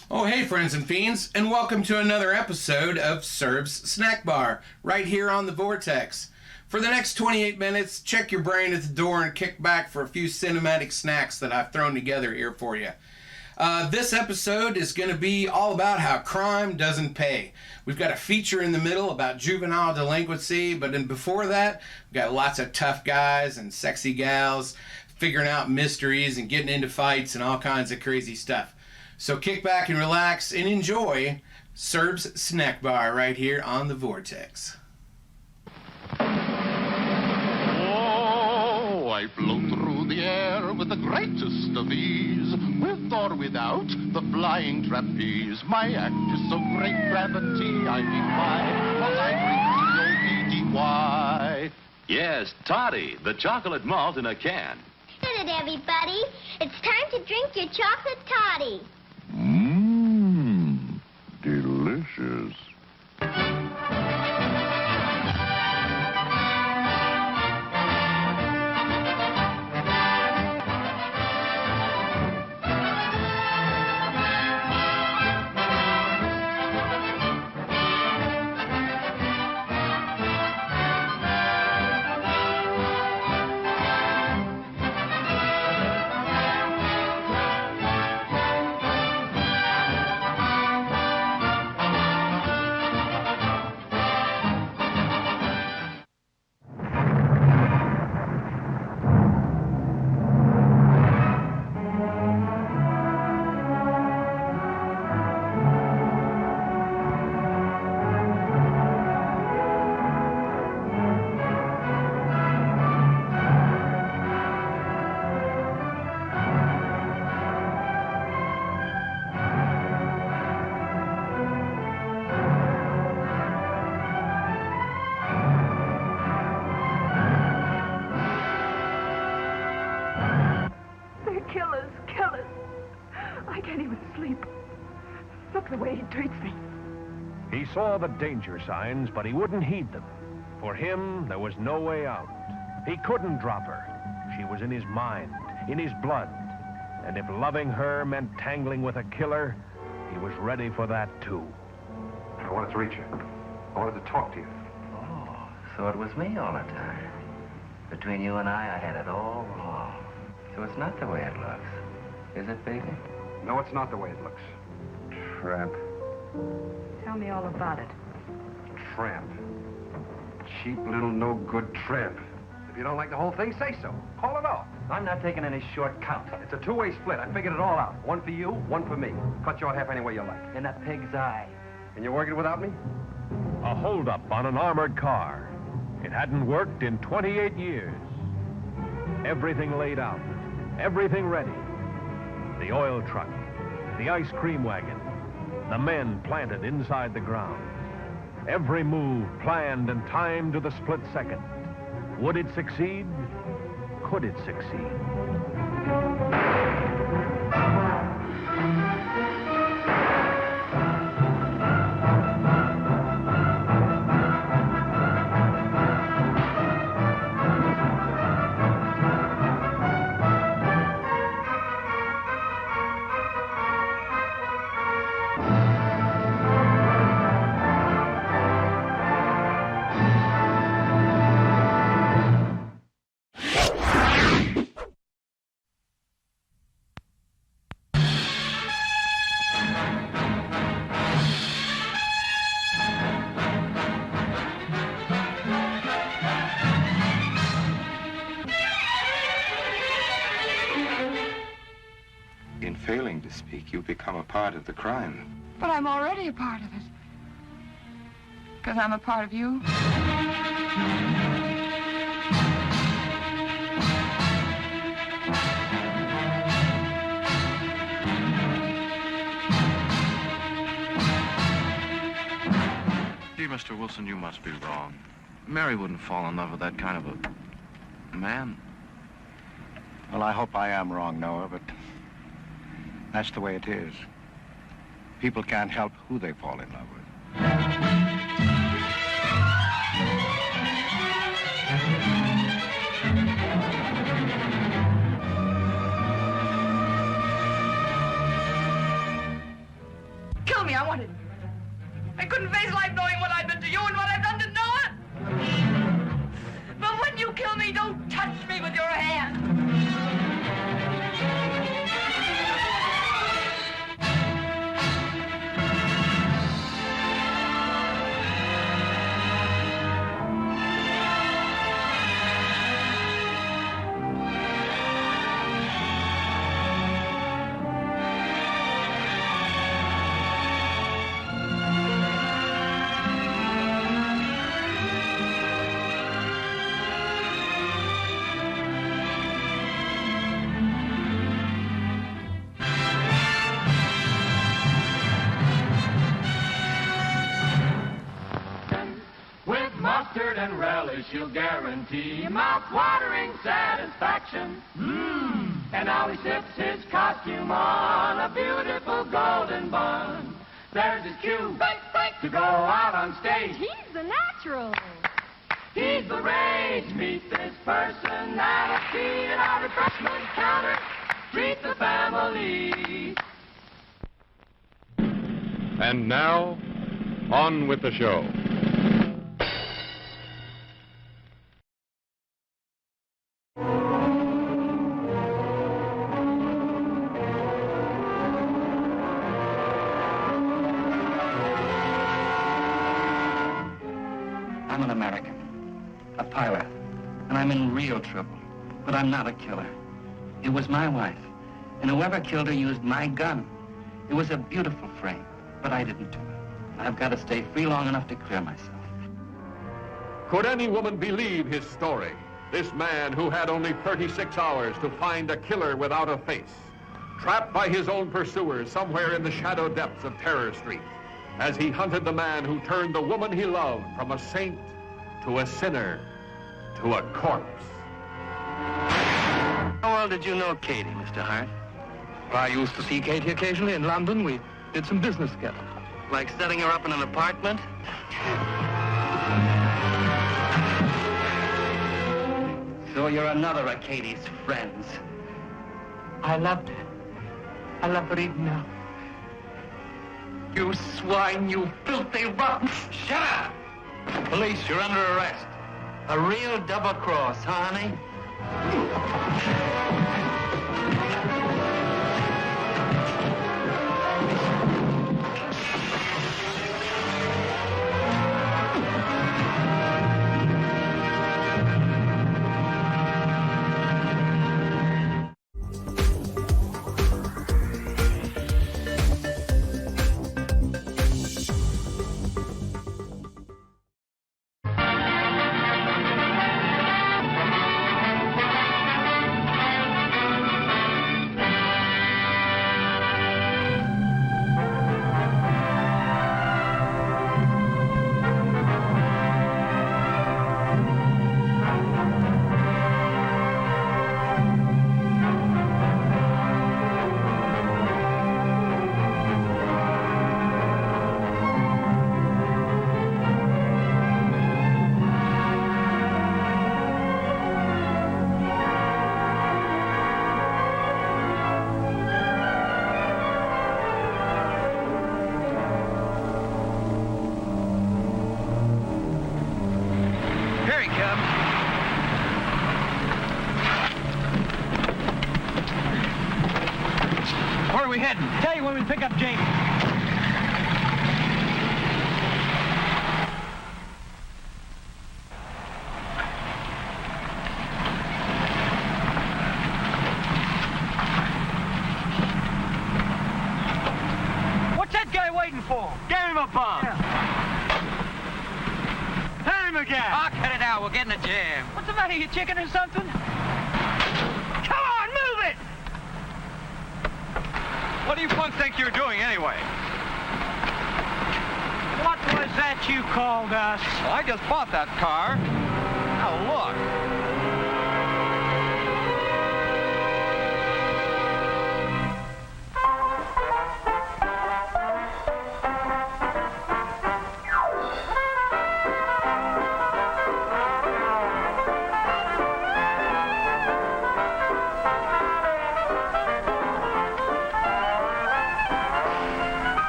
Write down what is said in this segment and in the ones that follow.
Oh, hey, friends and fiends, and welcome to another episode of Cerbs Snack Bar, right here on the Vortex. For the next 28 minutes, check your brain at the door and kick back for a few cinematic snacks that I've thrown together here for you. This episode is going to be all about how crime doesn't pay. We've got a feature in the middle about juvenile delinquency, but then before that, we've got lots of tough guys and sexy gals figuring out mysteries and getting into fights and all kinds of crazy stuff. So kick back and relax and enjoy Cerbs Snack Bar right here on the Vortex. Oh, I float through the air with the greatest of ease, with or without the flying trapeze. My act is so great, gravity I defy, 'cause I drink T-O-D-D-Y. Yes, Toddy, the chocolate malt in a can. Get it, everybody. It's time to drink your chocolate toddy. Mmm, delicious. Killers. I can't even sleep. Look the way he treats me. He saw the danger signs, but he wouldn't heed them. For him, there was no way out. He couldn't drop her. She was in his mind, in his blood. And if loving her meant tangling with a killer, he was ready for that too. I wanted to reach you. I wanted to talk to you. Oh, so it was me all the time. Between you and I had it all wrong. So it's not the way it looks. Is it, baby? No, it's not the way it looks. Tramp. Tell me all about it. Tramp. Cheap little no-good tramp. If you don't like the whole thing, say so. Call it off. I'm not taking any short count. It's a two-way split. I figured it all out. One for you, one for me. Cut you out half any way you like. In a pig's eye. Can you work it without me? A holdup on an armored car. It hadn't worked in 28 years. Everything laid out. Everything ready. The oil truck, the ice cream wagon, the men planted inside the ground. Every move planned and timed to the split second. Would it succeed? Could it succeed? speak. You become a part of the crime. But I'm already a part of it. Because I'm a part of you. Gee, Mr. Wilson, you must be wrong. Mary wouldn't fall in love with that kind of a man. Well, I hope I am wrong, Noah, but that's the way it is. People can't help who they fall in love with. Kill me, I want it. I couldn't face life knowing what I've done to you and what I've done to Noah. But when you kill me, don't touch me with your hand. Mustard and relish, you'll guarantee mouth-watering satisfaction. And now he sips his costume on a beautiful golden bun. There's his cue to go out on stage. He's the natural. He's the rage. Meet this person at a seat at our refreshment counter. Treat the family. And now, on with the show. I'm an American, a pilot, and I'm in real trouble. But I'm not a killer. It was my wife, and whoever killed her used my gun. It was a beautiful frame, but I didn't do it. I've got to stay free long enough to clear myself. Could any woman believe his story? This man who had only 36 hours to find a killer without a face, trapped by his own pursuers somewhere in the shadow depths of Terror Street, as he hunted the man who turned the woman he loved from a saint to a sinner to a corpse. How well did you know Katie, Mr. Hart? I used to see Katie occasionally in London. We did some business together. Like setting her up in an apartment? So you're another of Katie's friends. I loved her. I love her even now. You swine, you filthy rotten... Shut up! Police, you're under arrest. A real double cross, huh, honey? Tell you when we pick up Jamie. for? Give him a bump. Yeah. Hit him again. I'll cut it out. We'll get in a jam. What's the matter? You chicken or something? Come on, move it! What do you punks think you're doing anyway? What was that you called us? Well, I just bought that car. Now look.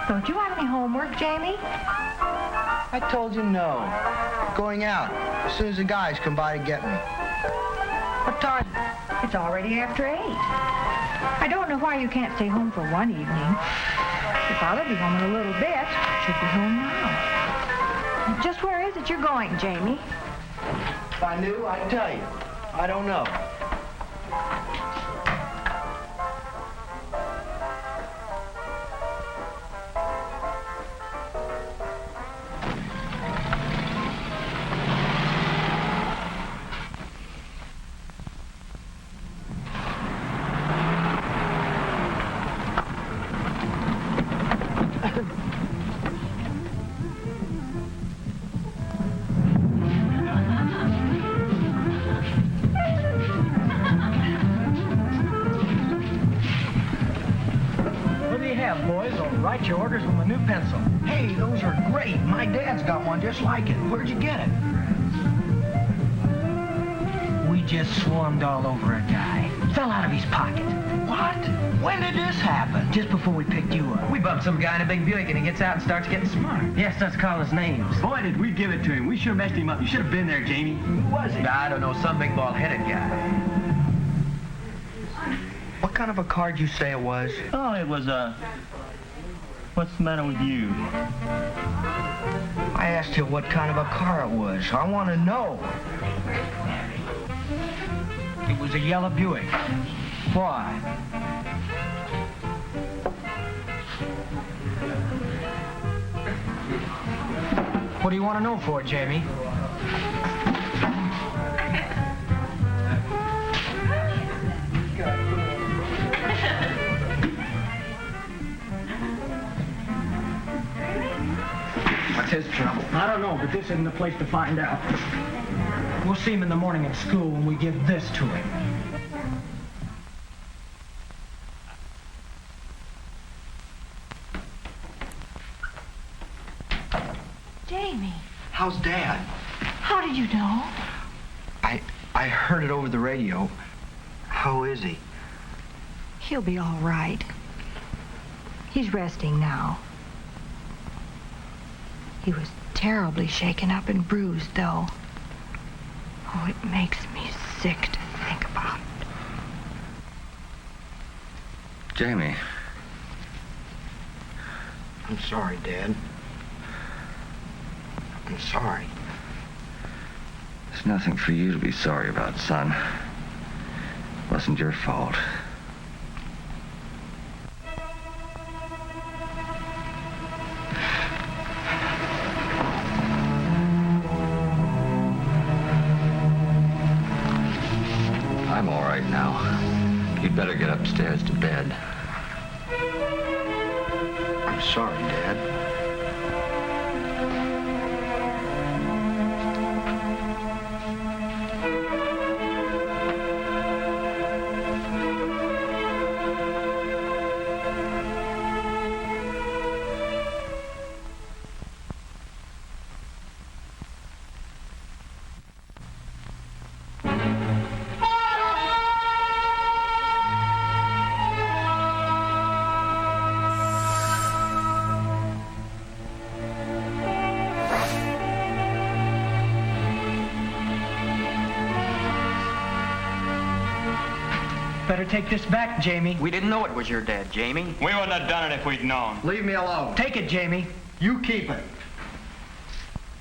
Don't you have any homework, Jamie? I told you no. Going out as soon as the guys come by to get me. What time? It's already after 8. I don't know why you can't stay home for one evening. Your father'll be home in a little bit. Should be home now. Just where is it you're going, Jamie? If I knew, I'd tell you. I don't know. Write your orders with my new pencil. Hey, those are great. My dad's got one just like it. Where'd you get it? We just swarmed all over a guy. Fell out of his pocket. What? When did this happen? Just before we picked you up. We bumped some guy in a big Buick and he gets out and starts getting smart. Yeah, starts calling us names. Boy, did we give it to him. We sure messed him up. You should have been there, Jamie. Who was he? I don't know. Some big bald-headed guy. What kind of a card you say it was? Oh, it was what's the matter with you? I asked you what kind of a car it was. I want to know. It was a yellow Buick. Why? What do you want to know for, Jamie? What's his trouble? I don't know, but this isn't the place to find out. We'll see him in the morning at school when we give this to him. Jamie. How's Dad? How did you know? I heard it over the radio. How is he? He'll be all right. He's resting now. He was terribly shaken up and bruised, though. Oh, it makes me sick to think about it. Jamie. I'm sorry, Dad. I'm sorry. There's nothing for you to be sorry about, son. It wasn't your fault. I'm all right now. You'd better get upstairs to bed. I'm sorry, Dad. Better take this back, Jamie. We didn't know it was your dad, Jamie. We wouldn't have done it if we'd known. Leave me alone. Take it, Jamie. You keep it.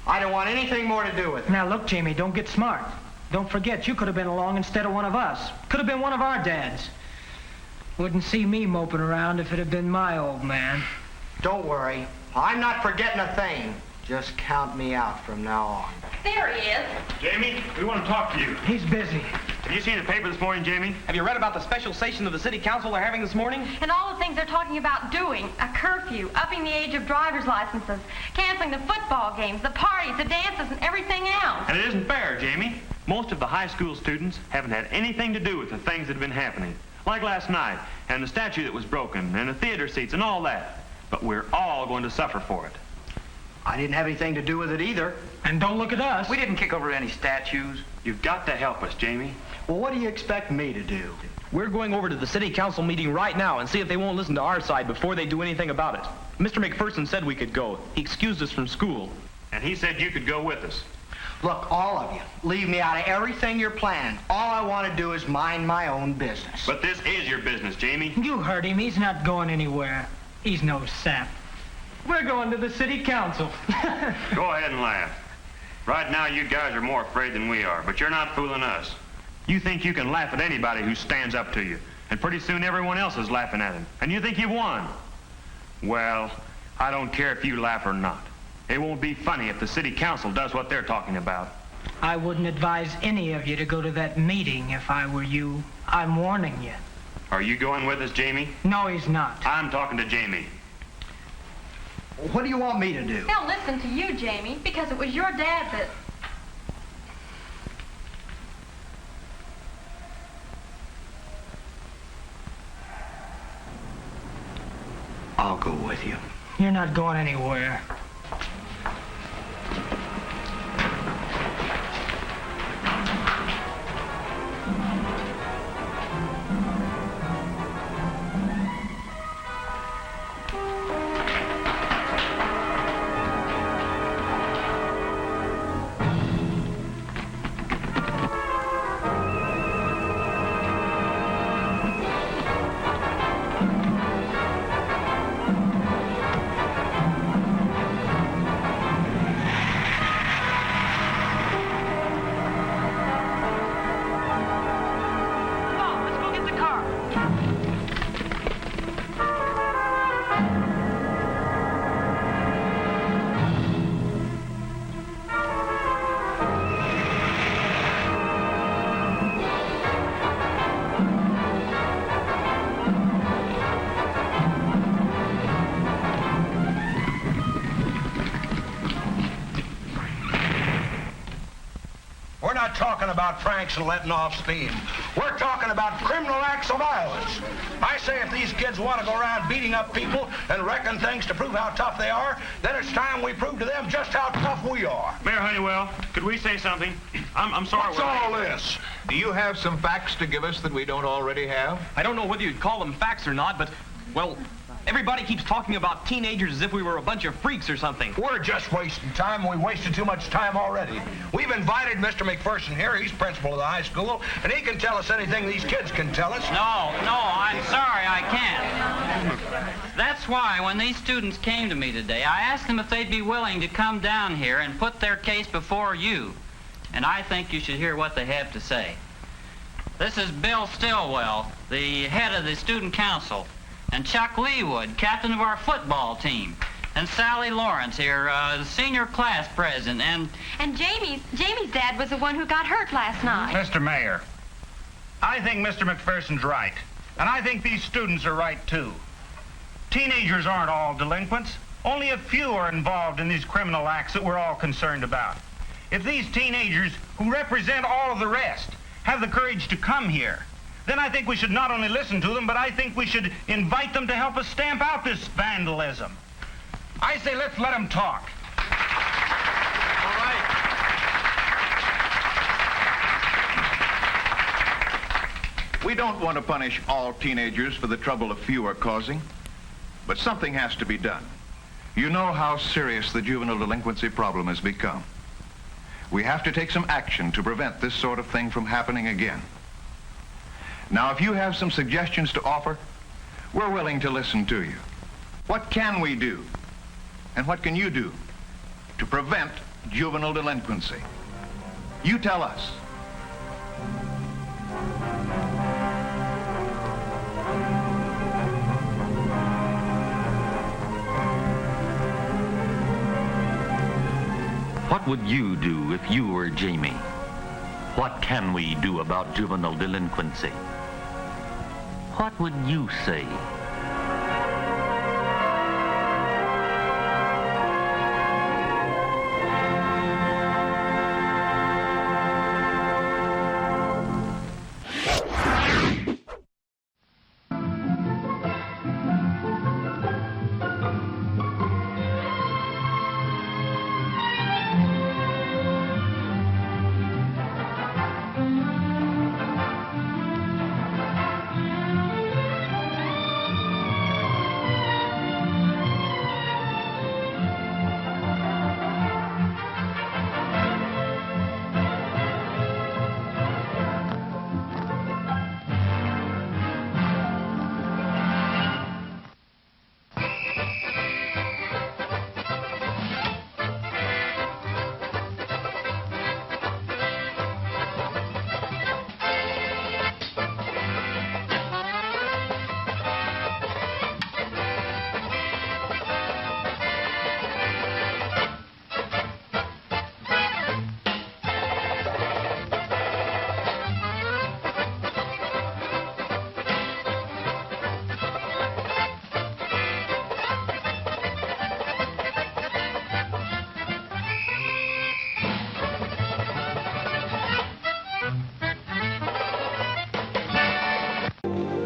I don't want anything more to do with it. Now, look, Jamie, don't get smart. Don't forget, you could have been along instead of one of us. Could have been one of our dads. Wouldn't see me moping around if it had been my old man. Don't worry. I'm not forgetting a thing. Just count me out from now on. There he is. Jamie, we want to talk to you. He's busy. Have you seen the paper this morning, Jamie? Have you read about the special session of the city council they're having this morning? And all the things they're talking about doing. A curfew, upping the age of driver's licenses, canceling the football games, the parties, the dances, and everything else. And it isn't fair, Jamie. Most of the high school students haven't had anything to do with the things that have been happening. Like last night, and the statue that was broken, and the theater seats, and all that. But we're all going to suffer for it. I didn't have anything to do with it either. And don't look at us. We didn't kick over any statues. You've got to help us, Jamie. Well, what do you expect me to do? We're going over to the city council meeting right now and see if they won't listen to our side before they do anything about it. Mr. McPherson said we could go. He excused us from school. And he said you could go with us. Look, all of you, leave me out of everything you're planning. All I want to do is mind my own business. But this is your business, Jamie. You heard him. He's not going anywhere. He's no sap. We're going to the city council. Go ahead and laugh. Right now, you guys are more afraid than we are, but you're not fooling us. You think you can laugh at anybody who stands up to you, and pretty soon everyone else is laughing at him, and you think you've won. Well, I don't care if you laugh or not. It won't be funny if the city council does what they're talking about. I wouldn't advise any of you to go to that meeting if I were you. I'm warning you. Are you going with us, Jamie? No, he's not. I'm talking to Jamie. What do you want me to do? They'll listen to you, Jamie, because it was your dad that... I'll go with you. You're not going anywhere. We're not talking about pranks and letting off steam. We're talking about criminal acts of violence. I say if these kids want to go around beating up people and wrecking things to prove how tough they are, then it's time we prove to them just how tough we are. Mayor Honeywell, could we say something? I'm sorry. What's all this? Do you have some facts to give us that we don't already have? I don't know whether you'd call them facts or not, but, well, everybody keeps talking about teenagers as if we were a bunch of freaks or something. We're just wasting time. We wasted too much time already. We've invited Mr. McPherson here. He's principal of the high school, and he can tell us anything these kids can tell us. No, I'm sorry, I can't. That's why when these students came to me today, I asked them if they'd be willing to come down here and put their case before you. And I think you should hear what they have to say. This is Bill Stillwell, the head of the student council. And Chuck Leewood, captain of our football team. And Sally Lawrence here, the senior class president, And Jamie's dad was the one who got hurt last night. Mr. Mayor, I think Mr. McPherson's right. And I think these students are right, too. Teenagers aren't all delinquents. Only a few are involved in these criminal acts that we're all concerned about. If these teenagers, who represent all of the rest, have the courage to come here, then I think we should not only listen to them, but I think we should invite them to help us stamp out this vandalism. I say let's let them talk. All right. We don't want to punish all teenagers for the trouble a few are causing, but something has to be done. You know how serious the juvenile delinquency problem has become. We have to take some action to prevent this sort of thing from happening again. Now, if you have some suggestions to offer, we're willing to listen to you. What can we do? And what can you do to prevent juvenile delinquency? You tell us. What would you do if you were Jamie? What can we do about juvenile delinquency? What would you say?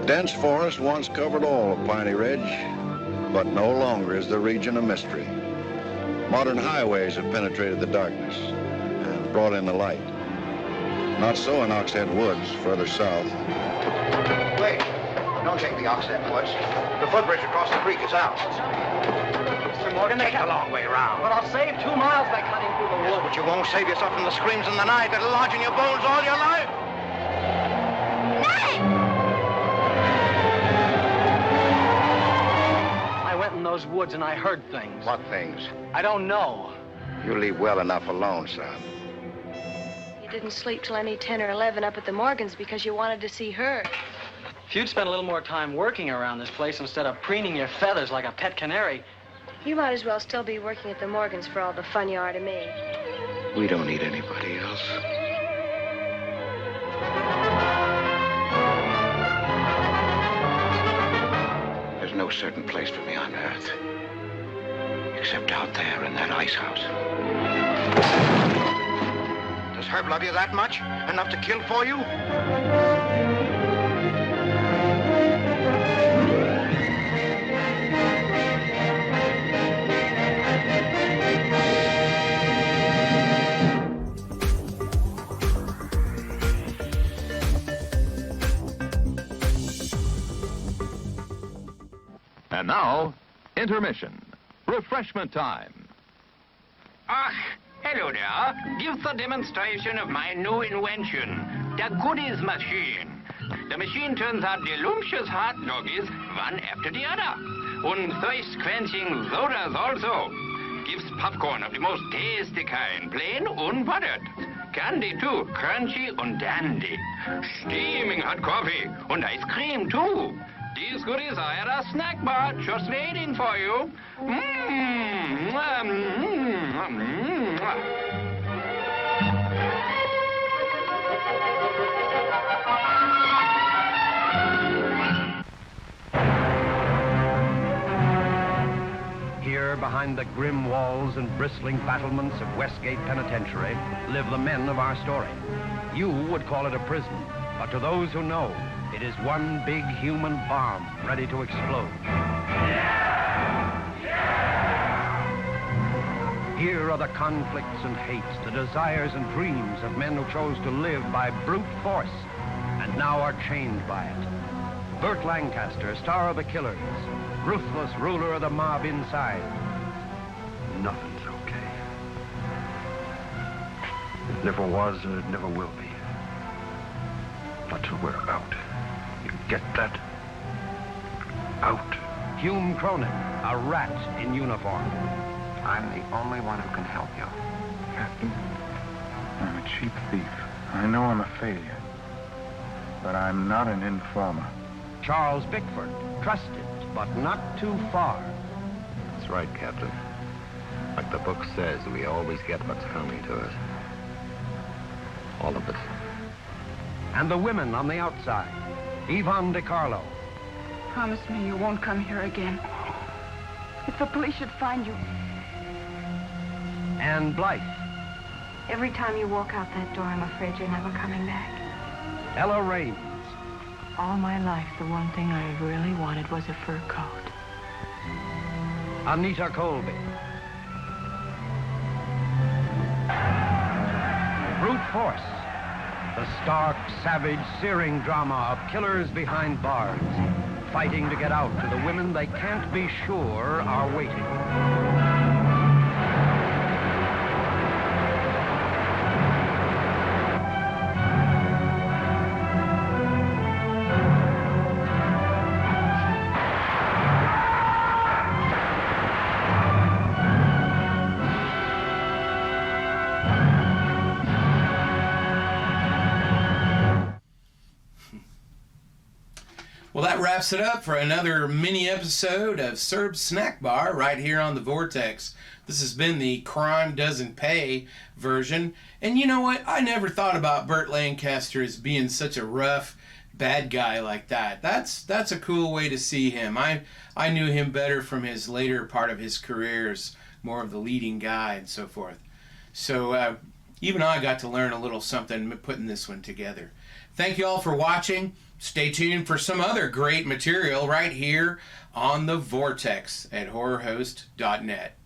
Dense forest once covered all of Piney Ridge, but no longer is the region a mystery. Modern highways have penetrated the darkness and brought in the light. Not so in Oxhead Woods, further south. Wait, don't take the Oxhead Woods. The footbridge across the creek is out. Mr. Morgan, Take the long way around. But I'll save 2 miles by cutting through the woods. But you won't save yourself from the screams in the night that'll lodge in your bones all your life. I went in those woods and I heard things. What things? I don't know. You leave well enough alone, son. You didn't sleep till any 10 or 11 up at the Morgans because you wanted to see her. If you'd spent a little more time working around this place instead of preening your feathers like a pet canary. You might as well still be working at the Morgans for all the fun you are to me. We don't need anybody else. There's no certain place for me on Earth, except out there in that ice house. Does Herb love you that much? Enough to kill for you? And now, intermission. Refreshment time. Ah, hello there. Give the demonstration of my new invention, the goodies machine. The machine turns out delicious hot doggies one after the other. And thirst-quenching sodas also. Gives popcorn of the most tasty kind, plain unbuttered. Candy too, crunchy and dandy. Steaming hot coffee and ice cream too. These goodies are at a snack bar just waiting for you. Here, behind the grim walls and bristling battlements of Westgate Penitentiary, live the men of our story. You would call it a prison, but to those who know, it is one big human bomb ready to explode. Here are the conflicts and hates, the desires and dreams of men who chose to live by brute force and now are chained by it. Burt Lancaster, star of The Killers, ruthless ruler of the mob inside. Nothing's okay. It never was and it never will be. Not till we're out. You get that? Out. Hume Cronin, a rat in uniform. I'm the only one who can help you. Captain, I'm a cheap thief. I know I'm a failure. But I'm not an informer. Charles Bickford, trusted, but not too far. That's right, Captain. Like the book says, we always get what's coming to us. All of it. And the women on the outside. Yvonne DiCarlo. Promise me you won't come here again. If the police should find you. Anne Blythe. Every time you walk out that door, I'm afraid you're never coming back. Ella Raines. All my life, the one thing I really wanted was a fur coat. Anita Colby. Brute Force. The stark, savage, searing drama of killers behind bars, fighting to get out to the women they can't be sure are waiting. Well, that wraps it up for another mini episode of Cerbs Snack Bar right here on the Vortex. This has been the Crime Doesn't Pay version. And you know what? I never thought about Burt Lancaster as being such a rough, bad guy like that. That's a cool way to see him. I knew him better from his later part of his career as more of the leading guy and so forth. So even I got to learn a little something putting this one together. Thank you all for watching. Stay tuned for some other great material right here on the Vortex at horrorhost.net.